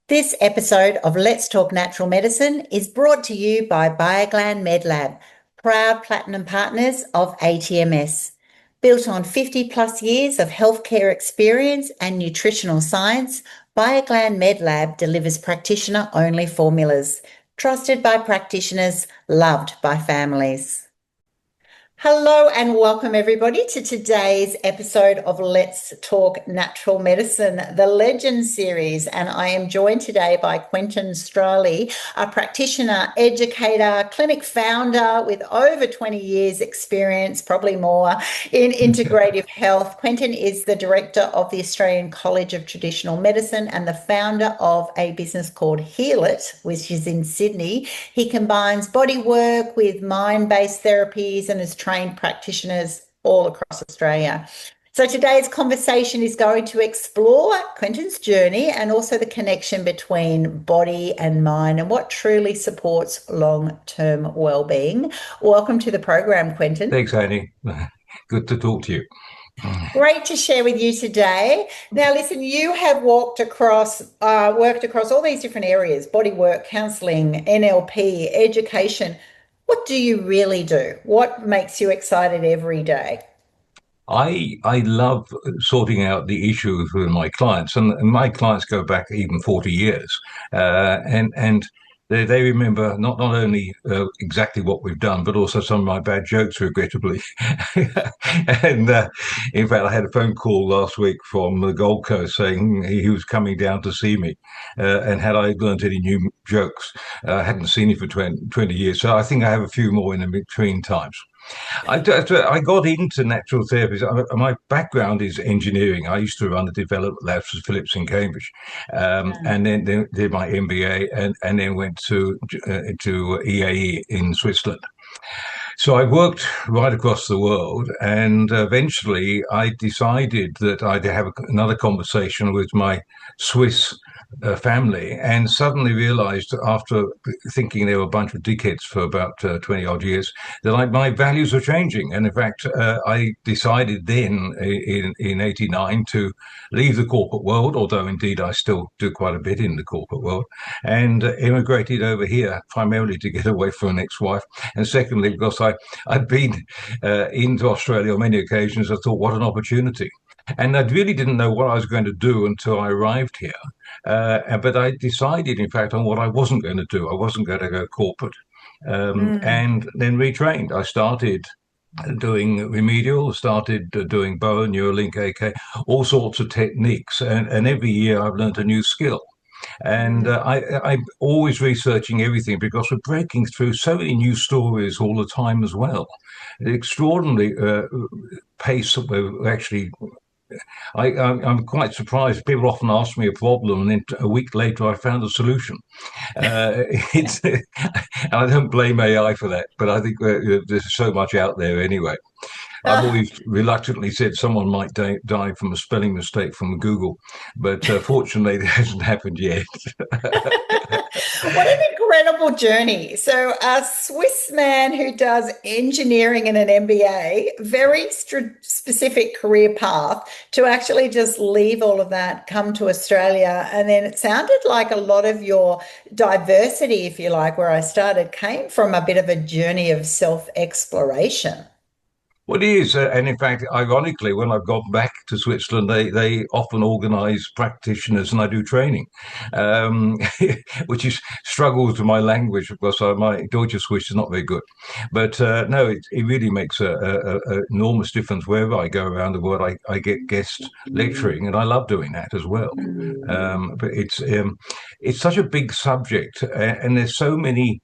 This episode of Let's Talk Natural Medicine is brought to you by BioGlan MedLab, proud platinum partners of ATMS. Built on 50 plus years of healthcare experience and nutritional science, BioGlan MedLab delivers practitioner-only formulas, trusted by practitioners, loved by families. Hello and welcome everybody to today's episode of Let's Talk Natural Medicine, the Legend series. And I am joined today by Quentin Strauli, a practitioner, educator, clinic founder with over 20 years experience, probably more, in integrative health. Quentin is the director of the Australian College of Traditional Medicine and the founder of a business called Heal It, which is in Sydney. He combines bodywork with mind-based therapies and is trained practitioners all across Australia. So today's conversation is going to explore Quentin's journey and also the connection between body and mind and what truly supports long-term well-being. Welcome to the program, Quentin. Thanks, Annie. Good to talk to you. Great to share with you today. Now, listen, you have worked across all these different areas: bodywork, counselling, NLP, education. What do you really do? What makes you excited every day? I love sorting out the issues with my clients, and my clients go back even 40 years, and they remember not only exactly what we've done, but also some of my bad jokes, regrettably. And in fact, I had a phone call last week from the Gold Coast saying he was coming down to see me, and had I learned any new jokes? I hadn't seen him for 20 years, so I think I have a few more in the between times. I got into natural therapies. My background is engineering. I used to run the development labs for Philips in Cambridge, and then did my MBA, and then went to EAE in Switzerland. So I worked right across the world, and eventually I decided that I'd have another conversation with my Swiss family, and suddenly realized, after thinking they were a bunch of dickheads for about 20 odd years, that my values were changing. And in fact, I decided then in 89 to leave the corporate world, although indeed I still do quite a bit in the corporate world, and immigrated over here primarily to get away from an ex-wife, and secondly because I'd been into Australia on many occasions. I thought, what an opportunity. And I really didn't know what I was going to do until I arrived here. But I decided, in fact, on what I wasn't going to do. I wasn't going to go corporate, and then retrained. I started doing remedial, started doing Bowen, Neuralink, AK, all sorts of techniques. And every year I've learned a new skill. And I'm always researching everything because we're breaking through so many new stories all the time as well. The extraordinary pace that we're actually I'm quite surprised. People often ask me a problem, and then a week later, I found a solution. And I don't blame AI for that, but I think there's so much out there anyway. I've always reluctantly said someone might die from a spelling mistake from Google, but fortunately, it hasn't happened yet. What an incredible journey. So a Swiss man who does engineering and an MBA, very specific career path, to actually just leave all of that, come to Australia. And then it sounded like a lot of your diversity, if you like, where I started, came from a bit of a journey of self-exploration. Well, it is, and in fact, ironically, when I've gone back to Switzerland, they often organise practitioners, and I do training, um, which is struggles with my language because my Deutsche Swiss is not very good. But no, it really makes a enormous difference wherever I go around the world. I get guest lecturing, and I love doing that as well. But it's such a big subject, and there's so many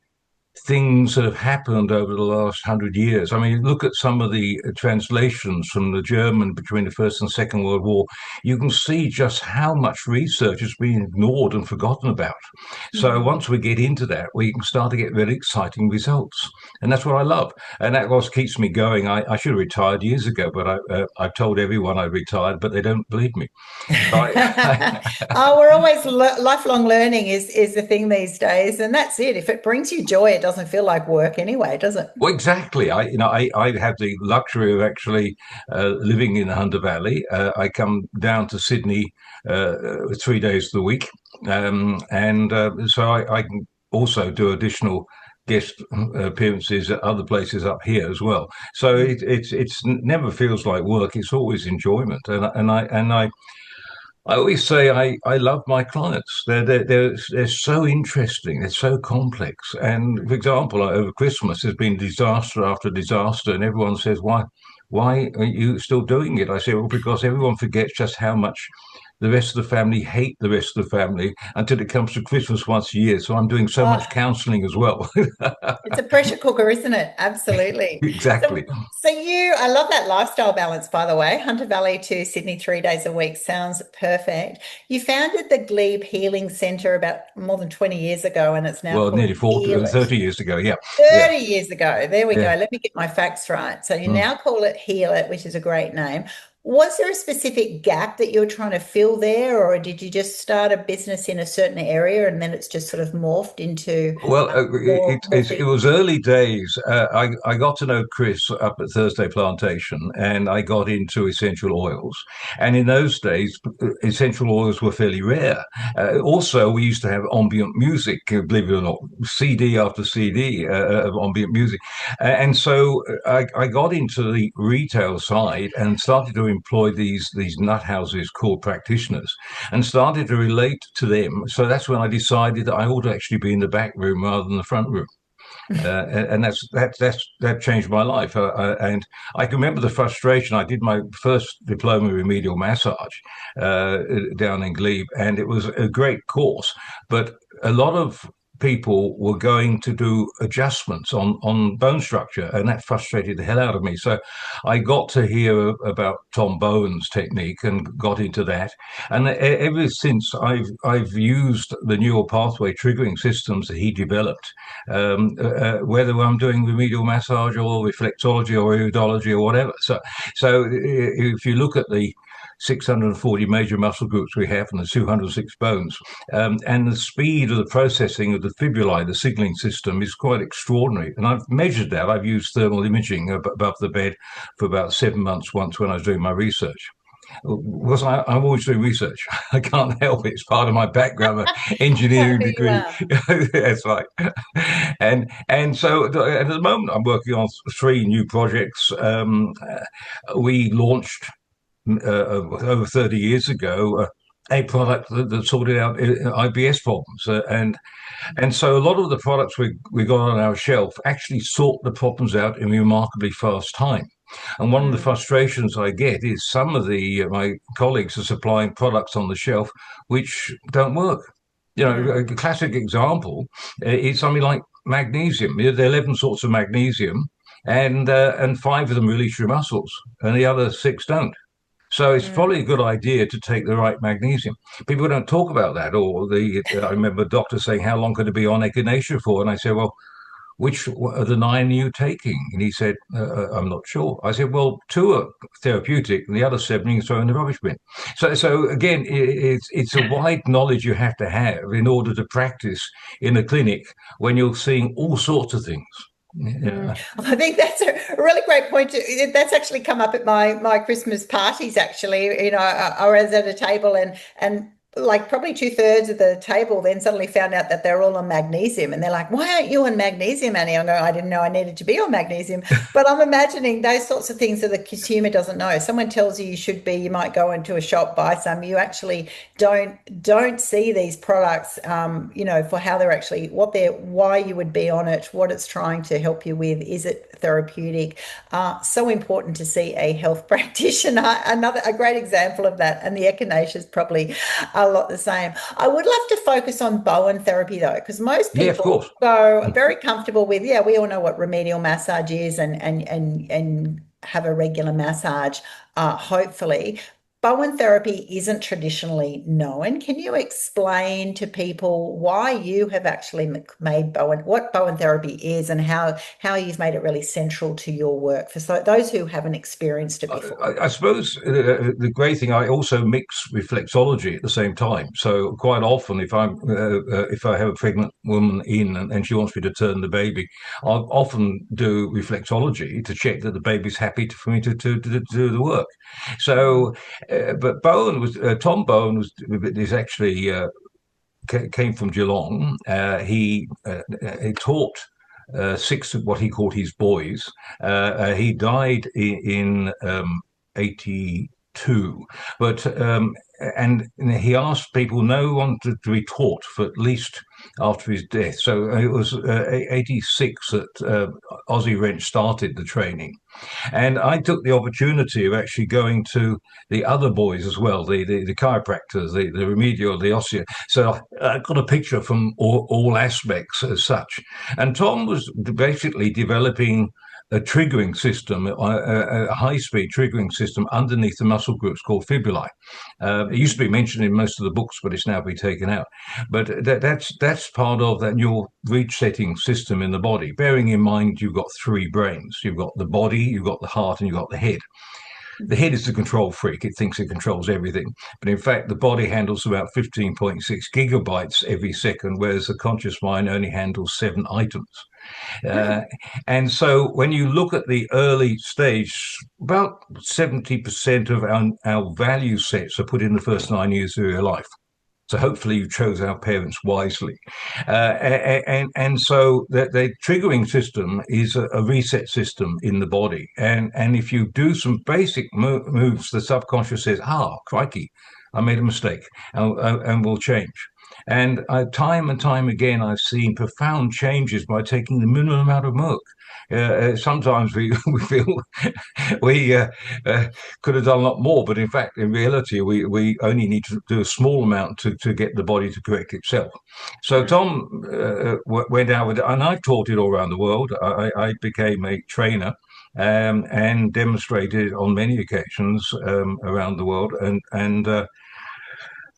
things that have happened over the last 100 years. I mean, look at some of the translations from the German between the First and Second World War. You can see just how much research has been ignored and forgotten about. So once we get into that, we can start to get really exciting results. And that's what I love. And that was keeps me going. I should have retired years ago, but I've told everyone I retired, but they don't believe me. Oh, we're always lifelong learning is the thing these days, and that's it. If it brings you joy, doesn't feel like work anyway, does it? Well, exactly. I have the luxury of actually living in the Hunter Valley. I come down to Sydney 3 days of the week, and so I can also do additional guest appearances at other places up here as well. So it's never feels like work. It's always enjoyment, and I always say I love my clients. They're so interesting. They're so complex. And for example, over Christmas, there's been disaster after disaster, and everyone says, "Why are you still doing it?" I say, "Well, because everyone forgets just how much the rest of the family hate the rest of the family until it comes to Christmas once a year. So I'm doing so much Oh, counselling as well." it's a pressure cooker, isn't it? Absolutely. So, Exactly. I love that lifestyle balance, by the way. Hunter Valley to Sydney 3 days a week sounds perfect. You founded the Glebe Healing Centre about more than 20 years ago, and it's now Well, called nearly 40, Heal It. 30 years ago. Yeah. Yeah. 30 years ago. There we go. Yeah. Let me get my facts right. So you Mm. now call it Heal It, which is a great name. Was there a specific gap that you were trying to fill there, or did you just start a business in a certain area and then it's just sort of morphed into Well, more it things? was early days. I got to know Chris up at Thursday Plantation, and I got into essential oils. And in those days, essential oils were fairly rare. Also, we used to have ambient music, believe it or not, CD after CD of ambient music. And so I got into the retail side and started to employ these nut houses called practitioners, and started to relate to them. So that's when I decided that I ought to actually be in the back room rather than the front room. And that changed my life. And I can remember the frustration. I did my first diploma in remedial massage down in Glebe, and it was a great course. But a lot of people were going to do adjustments on bone structure, and that frustrated the hell out of me. So I got to hear about Tom Bowen's technique and got into that. And ever since, I've used the neural pathway triggering systems that he developed, whether I'm doing remedial massage or reflexology or iridology or whatever. So if you look at the 640 major muscle groups we have and the 206 bones, and the speed of the processing of the fibrillar, the signaling system, is quite extraordinary. And I've measured that. I've used thermal imaging above the bed for about 7 months once when I was doing my research. Because I'm always doing research. I can't help it. It's part of my background, engineering Who you degree. are. That's right. And so at the moment, I'm working on 3 new projects. We launched over 30 years ago a product that sorted out IBS problems, and so a lot of the products we got on our shelf actually sort the problems out in remarkably fast time. And one of the Mm, frustrations I get is some of the my colleagues are supplying products on the shelf which don't work. A mm, classic example is something like magnesium. There are 11 sorts of magnesium, and 5 of them release your muscles, and the other 6 don't. So it's mm. probably a good idea to take the right magnesium. People don't talk about that. Or I remember a doctor saying, "How long could it be on echinacea for?" And I said, "Well, which of the 9 are you taking?" And he said, "I'm not sure." I said, "Well, 2 are therapeutic, and the other 7 you can throw in the rubbish bin." So again, it's a wide knowledge you have to have in order to practice in a clinic when you're seeing all sorts of things. Mm. Yeah. I think that's a really great point. That's actually come up at my Christmas parties. Actually, I was at a table and like probably 2/3 of the table then suddenly found out that they're all on magnesium, and they're like, "Why aren't you on magnesium, Annie?" I go, "I didn't know I needed to be on magnesium," but I'm imagining those sorts of things that the consumer doesn't know. Someone tells you you should be. You might go into a shop, buy some. You actually don't see these products, for how they're actually why you would be on it, what it's trying to help you with. Is it therapeutic? So important to see a health practitioner. A great example of that, and the echinacea is probably a lot the same. I would love to focus on Bowen therapy though, because most Yeah, of people course. go very comfortable with, yeah, we all know what remedial massage is and have a regular massage, hopefully. Bowen therapy isn't traditionally known. Can you explain to people why you have actually made what Bowen therapy is, and how you've made it really central to your work for those who haven't experienced it before? I suppose the great thing, I also mix reflexology at the same time. So quite often, if I have a pregnant woman in and she wants me to turn the baby, I'll often do reflexology to check that the baby's happy for me to do the work. So, but Tom Bowen is actually came from Geelong. He taught six of what he called his boys. He died in 82, but and he asked people, no one to be taught for at least after his death. So it was 86 that Ozzy Wrench started the training. And I took the opportunity of actually going to the other boys as well, the chiropractors, the remedial, the osteo. So I got a picture from all aspects as such. And Tom was basically developing a triggering system, a high-speed triggering system underneath the muscle groups called fibulae. It used to be mentioned in most of the books, but it's now been taken out. But that's part of that neural resetting system in the body. Bearing in mind, you've got three brains. You've got the body, you've got the heart, and you've got the head. The head is the control freak. It thinks it controls everything. But in fact, the body handles about 15.6 gigabytes every second, whereas the conscious mind only handles 7 items. And so when you look at the early stage, about 70% of our value sets are put in the first 9 years of your life. So hopefully you chose our parents wisely. And so the triggering system is a reset system in the body. And if you do some basic moves, the subconscious says, crikey, I made a mistake, and will change. And time and time again, I've seen profound changes by taking the minimum amount of milk. Sometimes we feel we could have done a lot more, but in fact, in reality, we only need to do a small amount to get the body to correct itself. So Tom went out with it, and I've taught it all around the world. I became a trainer and demonstrated on many occasions around the world, and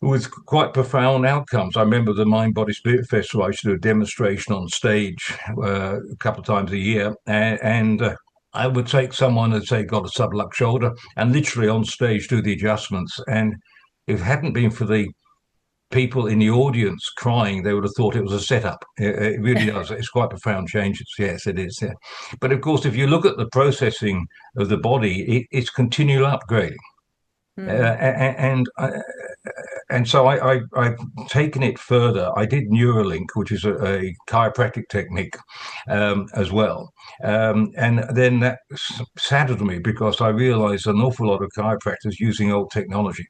with quite profound outcomes. I remember the Mind, Body, Spirit Festival. I used to do a demonstration on stage a couple of times a year, and I would take someone and say got a sublux shoulder, and literally on stage do the adjustments. And if it hadn't been for the people in the audience crying, they would have thought it was a setup. It really does. It's quite profound changes. Yes, it is. Yeah. But of course, if you look at the processing of the body, it's continual upgrading. And so I've taken it further. I did Neuralink, which is a chiropractic technique as well. And then that saddened me because I realized an awful lot of chiropractors using old technology.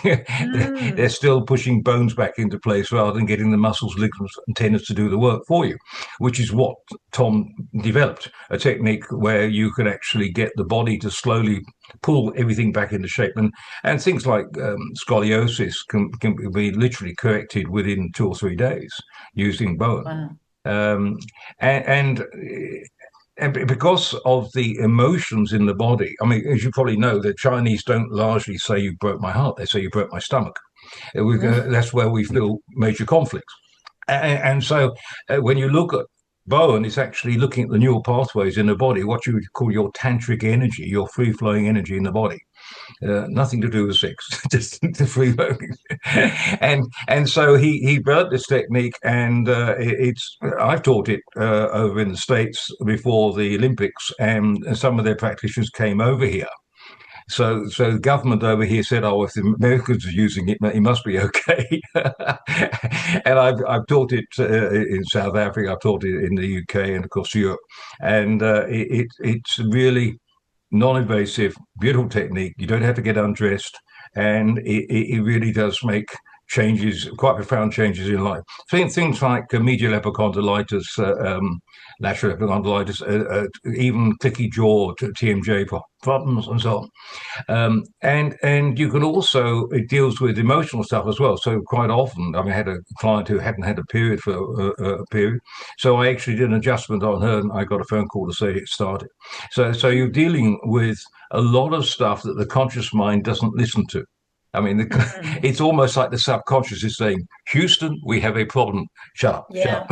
They're still pushing bones back into place rather than getting the muscles, ligaments, and tendons to do the work for you, which is what Tom developed, a technique where you can actually get the body to slowly pull everything back into shape. And things like scoliosis can be literally corrected within 2 or 3 days using Bowen. Wow. And because of the emotions in the body, I mean, as you probably know, the Chinese don't largely say you broke my heart; they say you broke my stomach. That's where we feel major conflicts. And so when you look at Bowen, it's actually looking at the neural pathways in the body, what you would call your tantric energy, your free-flowing energy in the body. Nothing to do with sex, just the free flowing. and so he developed this technique, and I've taught it over in the States before the Olympics, and some of their practitioners came over here. So the government over here said, "Oh, if the Americans are using it, it must be okay." And I've taught it in South Africa, I've taught it in the UK, and of course Europe, and it's really non-invasive, beautiful technique. You don't have to get undressed, and it really does make changes, quite profound changes in life. Things like medial epicondylitis, lateral epicondylitis, even clicky jaw, TMJ problems, and so on. And you can also, it deals with emotional stuff as well. So quite often, I mean, I had a client who hadn't had a period for a period, so I actually did an adjustment on her, and I got a phone call to say it started. So you're dealing with a lot of stuff that the conscious mind doesn't listen to. I mean, it's almost like the subconscious is saying, Houston, we have a problem. Shut up, shut up.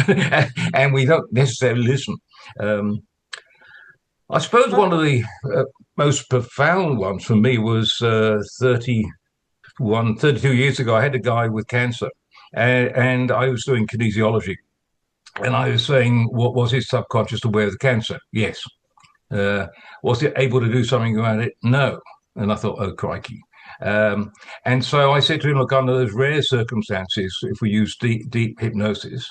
And we don't necessarily listen. I suppose one of the most profound ones for me was 32 years ago. I had a guy with cancer, and I was doing kinesiology. And I was saying, what was his subconscious aware of the cancer? Yes. Was it able to do something about it? No. And I thought, oh, crikey. And so I said to him, look, under those rare circumstances, if we use deep hypnosis,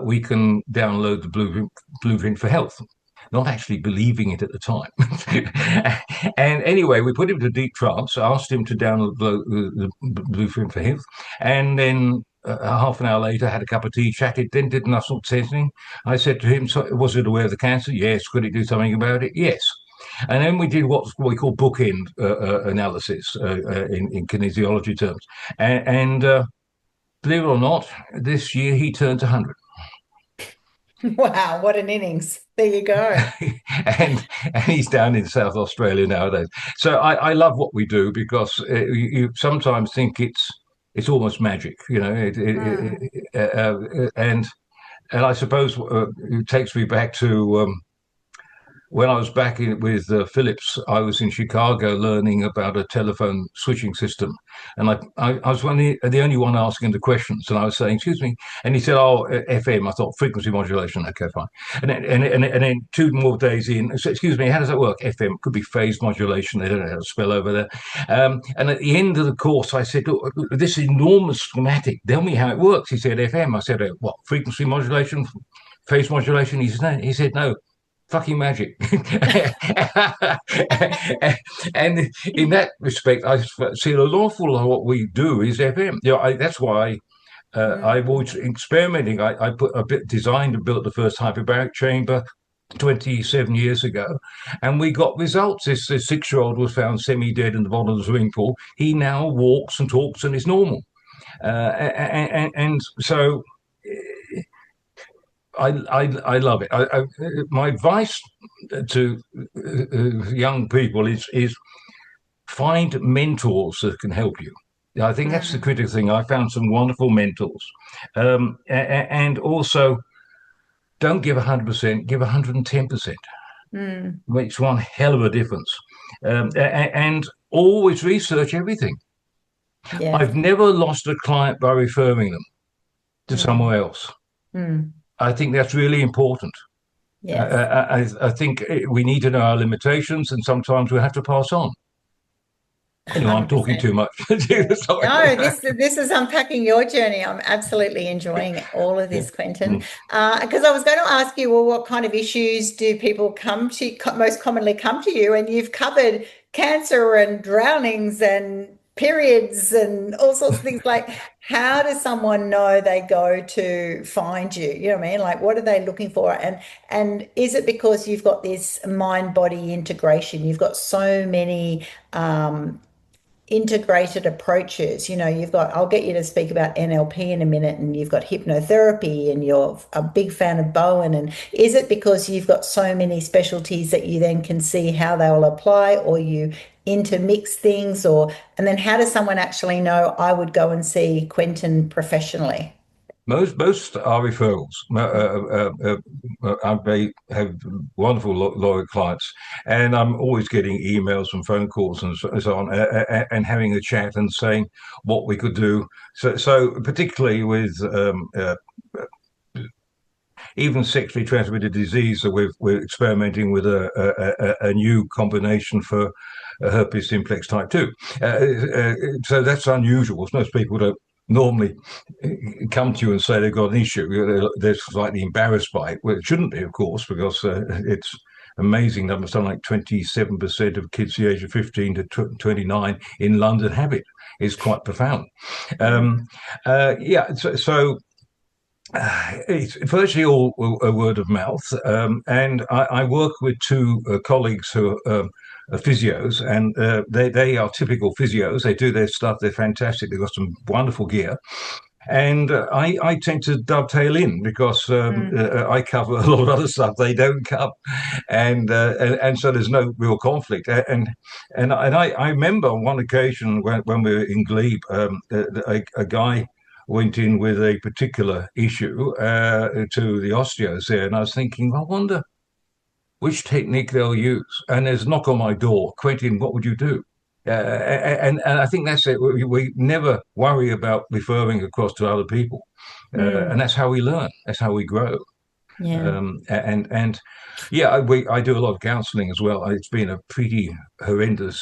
we can download the blueprint for health, not actually believing it at the time. And anyway, we put him to deep trance, asked him to download the blueprint for health, and then half an hour later, had a cup of tea, chatted, then did nothing, said anything. I said to him, so, was it aware of the cancer? Yes. Could it do something about it? Yes. And then we did what we call bookend analysis in kinesiology terms. And believe it or not, this year he turned 100. Wow, what an innings. There you go. and he's down in South Australia nowadays. So I love what we do, because you sometimes think it's almost magic, you know. And I suppose it takes me back to when I was back with Philips. I was in Chicago learning about a telephone switching system, and I was the only one asking the questions, and I was saying, excuse me, and he said, oh, FM. I thought, frequency modulation. Okay, fine. And then 2 more days in, so, excuse me, how does that work? FM could be phase modulation. They don't know how to spell over there. And at the end of the course, I said, look, this enormous schematic, tell me how it works. He said, FM. I said, what, frequency modulation, phase modulation? He said, no, fucking magic. And in that respect, I see an awful lot of what we do is FM. You know, that's why I've always experimenting. I designed and built the first hyperbaric chamber 27 years ago, and we got results. This 6-year-old was found semi-dead in the bottom of the swimming pool. He now walks and talks and is normal. And so I love it. My advice to young people is find mentors that can help you. I think that's the critical thing. I found some wonderful mentors, and also don't give 100%, give 110%. Makes one hell of a difference, and always research everything. Yeah. I've never lost a client by referring them to somewhere else. I think that's really important. Yes. I think we need to know our limitations, and sometimes we have to pass on. Anyway, I'm talking too much. No, this is unpacking your journey. I'm absolutely enjoying all of this, Quentin. Because I was going to ask you, well, what kind of issues do people most commonly come to you? And you've covered cancer and drownings and periods and all sorts of things. Like, how does someone know they go to find you? You know what I mean? Like, what are they looking for? And is it because you've got this mind-body integration? You've got so many integrated approaches. You know, you've got, I'll get you to speak about NLP in a minute, and you've got hypnotherapy, and you're a big fan of Bowen. And is it because you've got so many specialties that you then can see how they will apply, or you intermix things, and then how does someone actually know I would go and see Quentin professionally? Most are referrals. I have wonderful loyal clients, and I'm always getting emails and phone calls and so on, and having a chat and saying what we could do. So particularly with even sexually transmitted disease, we're experimenting with a new combination for herpes simplex type 2. So that's unusual. Most people don't normally come to you and say they've got an issue. They're slightly embarrassed by it. Well, it shouldn't be, of course, because it's amazing number, something like 27% of kids the age of 15 to 29 in London have it. It's quite profound. It's virtually all a word of mouth. And I work with two colleagues who are physios, and they are typical physios. They do their stuff. They're fantastic. They've got some wonderful gear. And I tend to dovetail in because I cover a lot of other stuff they don't cover, and so there's no real conflict. And I remember on one occasion when we were in Glebe, a guy went in with a particular issue to the osteos there, and I was thinking, I wonder which technique they'll use. And there's a knock on my door, Quentin, what would you do? And I think that's it. We never worry about referring across to other people, and that's how we learn. That's how we grow. Yeah. I do a lot of counselling as well. It's been a pretty horrendous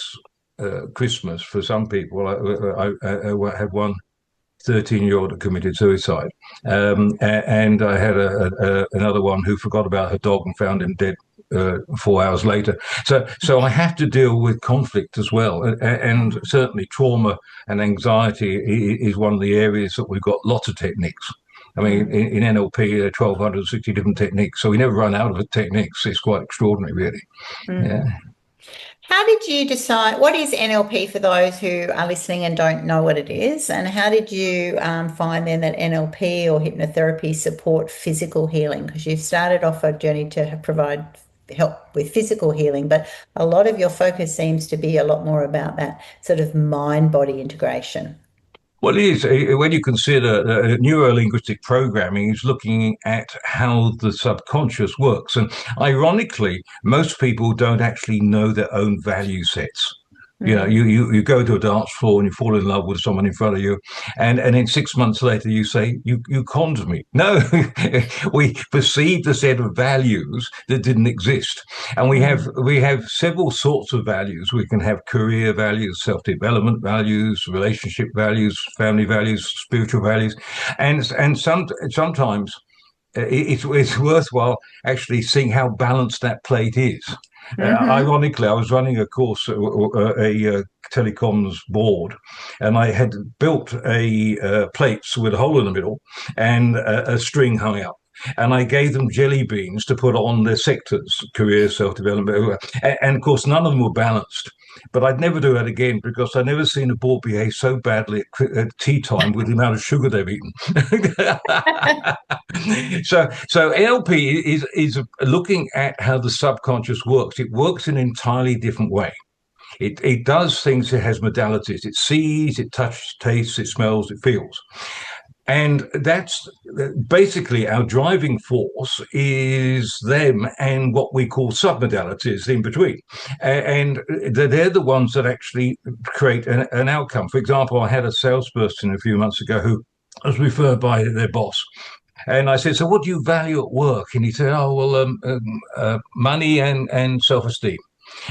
Christmas for some people. I had one 13-year-old that committed suicide, and I had another one who forgot about her dog and found him dead 4 hours later. So I have to deal with conflict as well, and certainly trauma and anxiety is one of the areas that we've got lots of techniques. I mean, in NLP, there are 1,260 different techniques, so we never run out of techniques. It's quite extraordinary, really. Yeah. How did you decide, what is NLP for those who are listening and don't know what it is? And how did you find then that NLP or hypnotherapy support physical healing? Because you've started off a journey to provide help with physical healing, but a lot of your focus seems to be a lot more about that sort of mind-body integration. Well, it is. When you consider neuro-linguistic programming is looking at how the subconscious works. And ironically, most people don't actually know their own value sets. You know, you go to a dance floor and you fall in love with someone in front of you, and then 6 months later you say, you conned me. No, we perceived a set of values that didn't exist. And we have several sorts of values. We can have career values, self-development values, relationship values, family values, spiritual values. And sometimes it's worthwhile actually seeing how balanced that plate is. Ironically, I was running a course, a telecoms board, and I had built a plates with a hole in the middle and a string hung out. And I gave them jelly beans to put on their sectors, career, self-development. And of course, none of them were balanced. But I'd never do that again because I'd never seen a board behave so badly at tea time with the amount of sugar they've eaten. So NLP is looking at how the subconscious works. It works in an entirely different way. It does things, it has modalities. It sees, it touches, tastes, it smells, it feels. And that's basically our driving force is them and what we call submodalities in between. And they're the ones that actually create an outcome. For example, I had a salesperson a few months ago who was referred by their boss. And I said, so what do you value at work? And he said, money and self-esteem.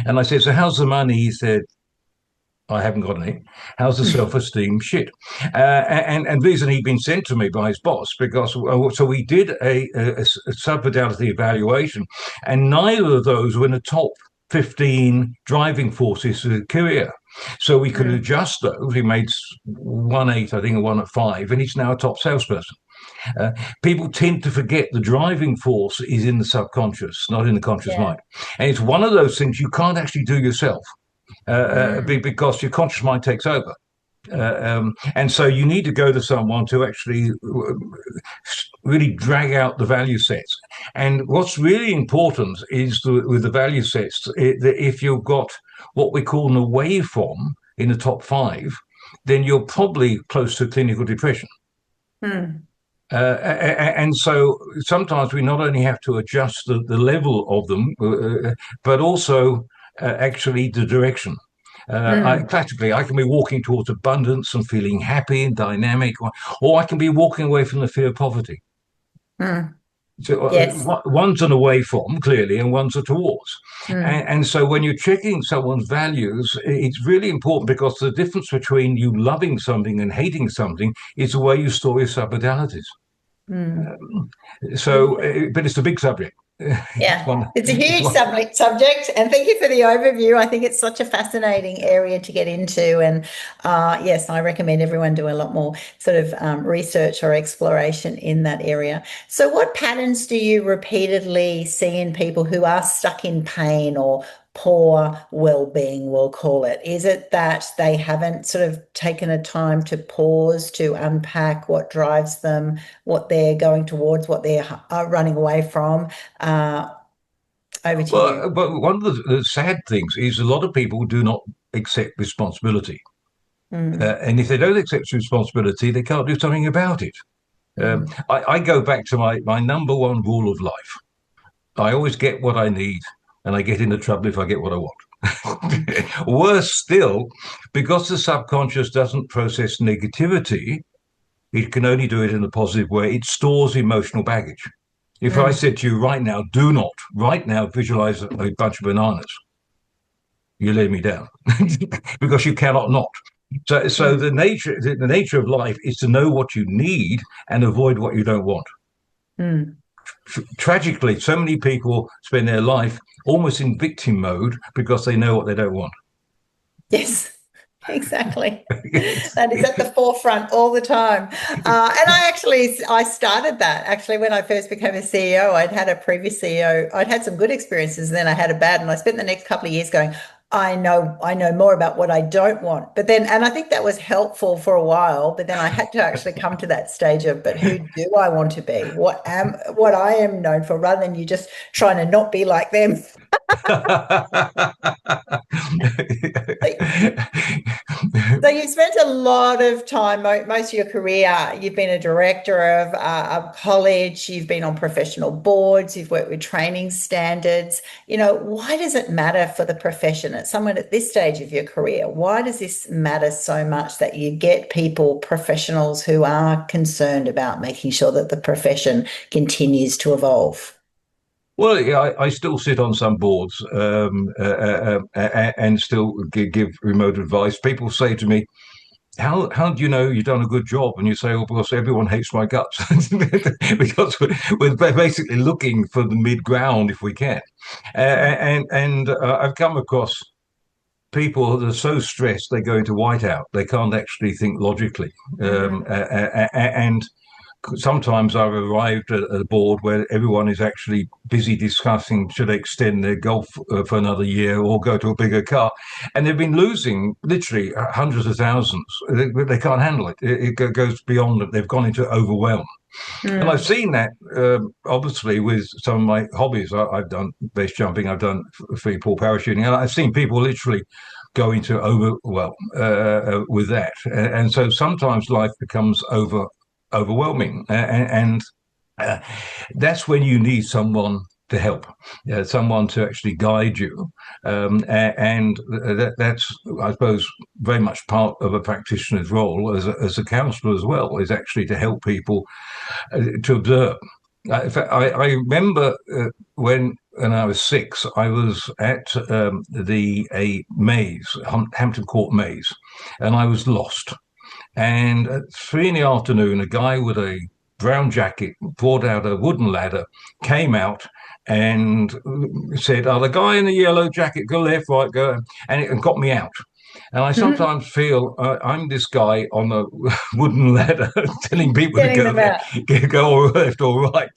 And I said, so how's the money? He said, I haven't got any. How's the self-esteem? Shit. And the reason he'd been sent to me by his boss, because so we did a submodality evaluation, and neither of those were in the top 15 driving forces of the career. So we could adjust those. He made 1.8, I think, and 1 at 5, and he's now a top salesperson. People tend to forget the driving force is in the subconscious, not in the conscious mind. And it's one of those things you can't actually do yourself. Because your conscious mind takes over. And so you need to go to someone to actually really drag out the value sets. And what's really important is with the value sets, that if you've got what we call an away from in the top 5, then you're probably close to clinical depression. And so sometimes we not only have to adjust the level of them, but also actually the direction. Classically, I can be walking towards abundance and feeling happy and dynamic, or I can be walking away from the fear of poverty. So one's an away from, clearly, and one's a towards. And so when you're checking someone's values, it's really important because the difference between you loving something and hating something is the way you store your submodalities. But it's a big subject. it's Yeah, one. it's a It's huge one. subject, and thank you for the overview. I think it's such a fascinating area to get into, and yes, I recommend everyone do a lot more sort of research or exploration in that area. So, what patterns do you repeatedly see in people who are stuck in pain or poor well-being, we'll call it? Is it that they haven't sort of taken a time to pause to unpack what drives them, what they're going towards, what they're running away from? Uh, Over to you. Well, but one of the sad things is a lot of people do not accept responsibility. Mm, And if they don't accept responsibility, they can't do something about it. mm, I go back to my number one rule of life. I always get what I need, and I get into trouble if I get what I mm, want. Worse still, because the subconscious doesn't process negativity, it can only do it in a positive way. It stores emotional baggage. If I mm, said to you right now, do not, right now, visualize a bunch of bananas, you lay me down because you cannot not. So mm, the nature of life is to know what you need and avoid what you don't want. mm. Tragically, so many people spend their life almost in victim mode because they know what they don't want. Yes, exactly. That is at the forefront all the time. And I started that actually when I first became a CEO. I'd had a previous CEO. I'd had some good experiences, and then I had a bad, and I spent the next couple of years going, I know more about what I don't want. But then, and I think that was helpful for a while, but then I had to actually come to that stage of, but who do I want to be? What I am known for, rather than you just trying to not be like them. So you've spent a lot of time, most of your career, you've been a director of a college, you've been on professional boards, you've worked with training standards. Why does it matter for the profession at someone at this stage of your career? Why does this matter so much that you get people, professionals who are concerned about making sure that the profession continues to evolve? Well, yeah, I still sit on some boards and still give remote advice. People say to me, how do you know you've done a good job? And you say, well, because everyone hates my guts. Because we're basically looking for the mid ground if we can. And I've come across people that are so stressed they go into whiteout. They can't actually think logically. Mm, And sometimes I've arrived at a board where everyone is actually busy discussing should they extend their golf for another year or go to a bigger car, and they've been losing literally hundreds of thousands. They can't handle it. It goes beyond it. They've gone into overwhelm. And I've mm, seen that obviously with some of my hobbies. I've done base jumping, I've done free fall parachuting, and I've seen people literally go into overwhelm with that. And so sometimes life becomes overwhelming, and uh, that's when you need someone to help, someone to actually guide you, and that's, I suppose, very much part of a practitioner's role as a counsellor as well, is actually to help people to observe. In fact, I remember when I was 6, I was at the a maze, Hampton Court maze, and I was lost. And at 3 in the afternoon, a guy with a brown jacket brought out a wooden ladder, came out, and said, "Oh, the guy in the yellow jacket, go left, right, go," and it got me out. And I mm. sometimes feel I'm this guy on a wooden ladder telling people to Getting go them out. left, go left or right.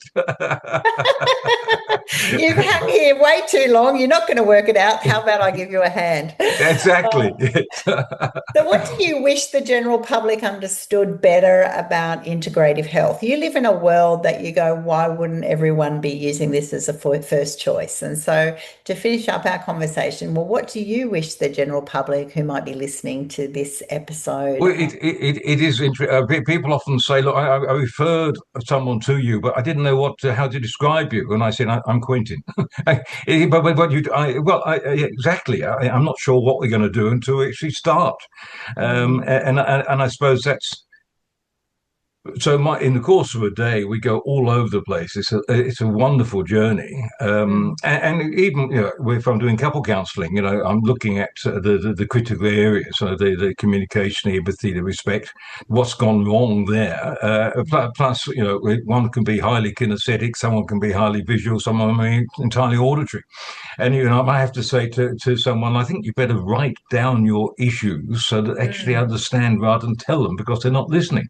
You've hung here way too long. You're not going to work it out. How about I give you a hand? Exactly. So, what do you wish the general public understood better about integrative health? You live in a world that you go, why wouldn't everyone be using this as a first choice? And so, to finish up our conversation, well, what do you wish the general public who might be listening to this episode? Well, it is interesting. People often say, "Look, I referred someone to you, but I didn't know how to describe you." And I said, "I'm Quentin." But exactly. I'm not sure what we're going to do until we actually start. Mm, And I suppose So in the course of a day, we go all over the place. It's a wonderful journey, and even if I'm doing couple counselling, I'm looking at the critical areas, the communication, the empathy, the respect, what's gone wrong there. Plus, one can be highly kinesthetic, someone can be highly visual, someone may be entirely auditory. And I might have to say to someone, I think you better write down your issues so that they actually understand rather than tell them, because they're not listening.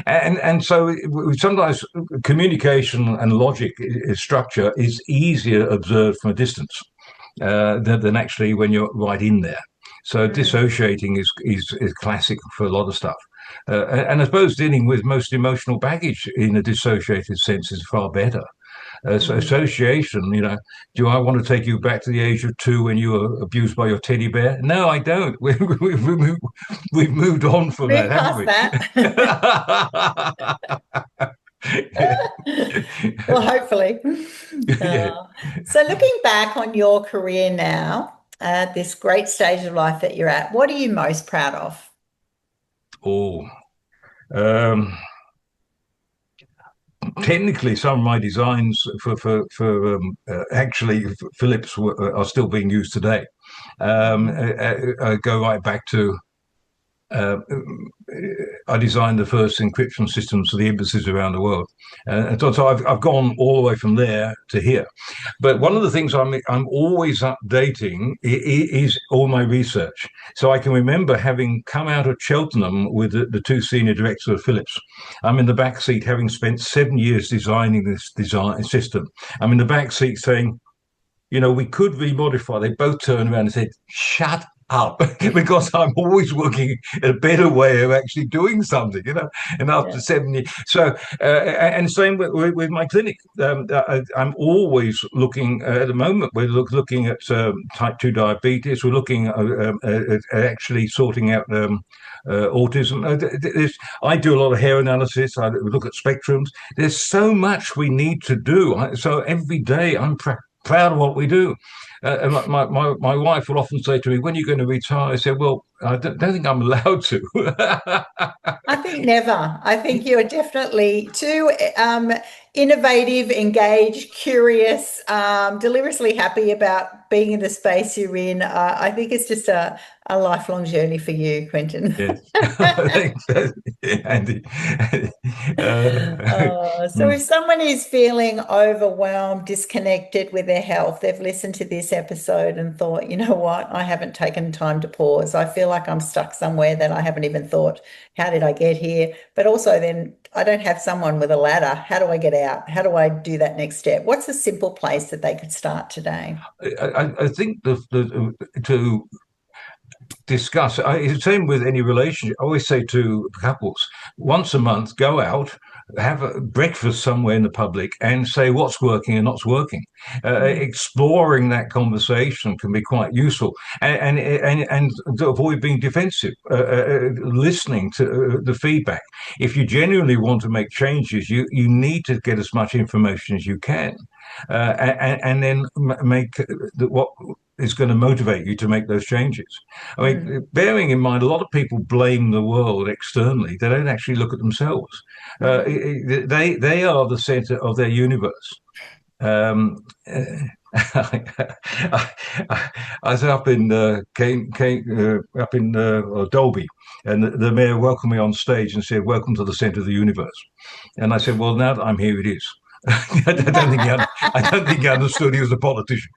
And so sometimes communication and logic structure is easier observed from a distance than actually when you're right in there. So dissociating is classic for a lot of stuff. And I suppose dealing with most emotional baggage in a dissociated sense is far better. So association, do I want to take you back to the age of 2 when you were abused by your teddy bear? No, I don't. We've moved on from Move that, haven't we? Well, hopefully. Yeah. So looking back on your career now, at this great stage of life that you're at, what are you most proud of? Oh, um, technically, some of my designs for actually Philips are still being used today. Go right back to I designed the first encryption systems for the embassies around the world, and so I've gone all the way from there to here. But one of the things I'm always updating is all my research. So I can remember having come out of Cheltenham with the 2 senior directors of Philips. I'm in the back seat, having spent 7 years designing this design system. I'm in the back seat saying, we could remodify. They both turned around and said, "Shut up," because I'm always working at a better way of actually doing something, And after 7 years, so and same with my clinic. I'm always looking. At the moment, we're looking at type 2 diabetes. We're looking at actually sorting out autism. I do a lot of hair analysis. I look at spectrums. There's so much we need to do. So every day I'm proud of what we do. And my wife will often say to me, "When are you going to retire?" I said, "Well, I don't think I'm allowed to." I think never. I think you're definitely too innovative, engaged, curious, deliriously happy about being in the space you're in. I think it's just a lifelong journey for you, Quentin. Yes, thanks, Andy. So if someone is feeling overwhelmed, disconnected with their health, they've listened to this episode and thought, you know what, I haven't taken time to pause. I feel like I'm stuck somewhere that I haven't even thought, how did I get here? But also then I don't have someone with a ladder. How do I get out? How do I do that next step? What's a simple place that they could start today? I think to discuss. It's the same with any relationship. I always say to couples, once a month, go out, have a breakfast somewhere in the public, and say what's working and not working. Exploring that conversation can be quite useful, and to avoid being defensive. Listening to the feedback. If you genuinely want to make changes, you need to get as much information as you can, and then make what is going to motivate you to make those changes. I mean, bearing in mind, a lot of people blame the world externally. They don't actually look at themselves. They are the center of their universe. I was up in up in Dolby, and the mayor welcomed me on stage and said, "Welcome to the center of the universe." And I said, "Well, now that I'm here, it is." I don't think he understood he was a politician.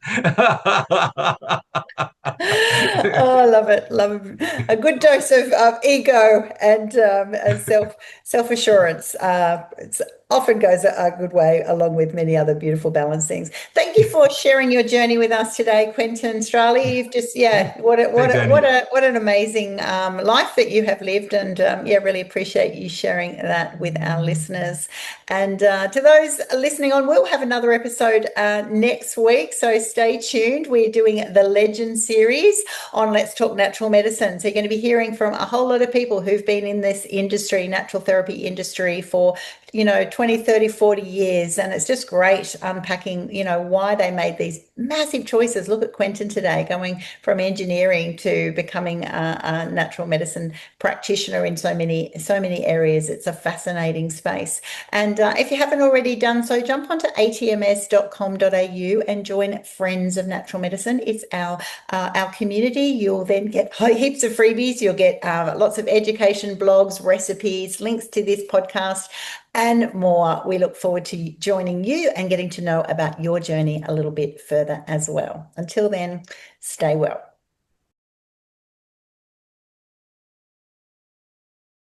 Oh, I love it. Love it. A good dose of ego and self-assurance. It's often goes a good way along with many other beautiful balanced things. Thank you for sharing your journey with us today, Quentin Strauli. You've just what an amazing life that you have lived, and really appreciate you sharing that with our listeners. And to those listening on, we'll have another episode next week, so stay tuned. We're doing the Legend series on Let's Talk Natural Medicine. So you're going to be hearing from a whole lot of people who've been in this industry, natural therapy industry, for 20, 30, 40 years. And it's just great unpacking, why they made these massive choices. Look at Quentin today, going from engineering to becoming a natural medicine practitioner in so many areas. It's a fascinating space. And if you haven't already done so, jump onto atms.com.au and join Friends of Natural Medicine. It's our community. You'll then get heaps of freebies. You'll get lots of education, blogs, recipes, links to this podcast, and more. We look forward to joining you and getting to know about your journey a little bit further as well. Until then, stay well.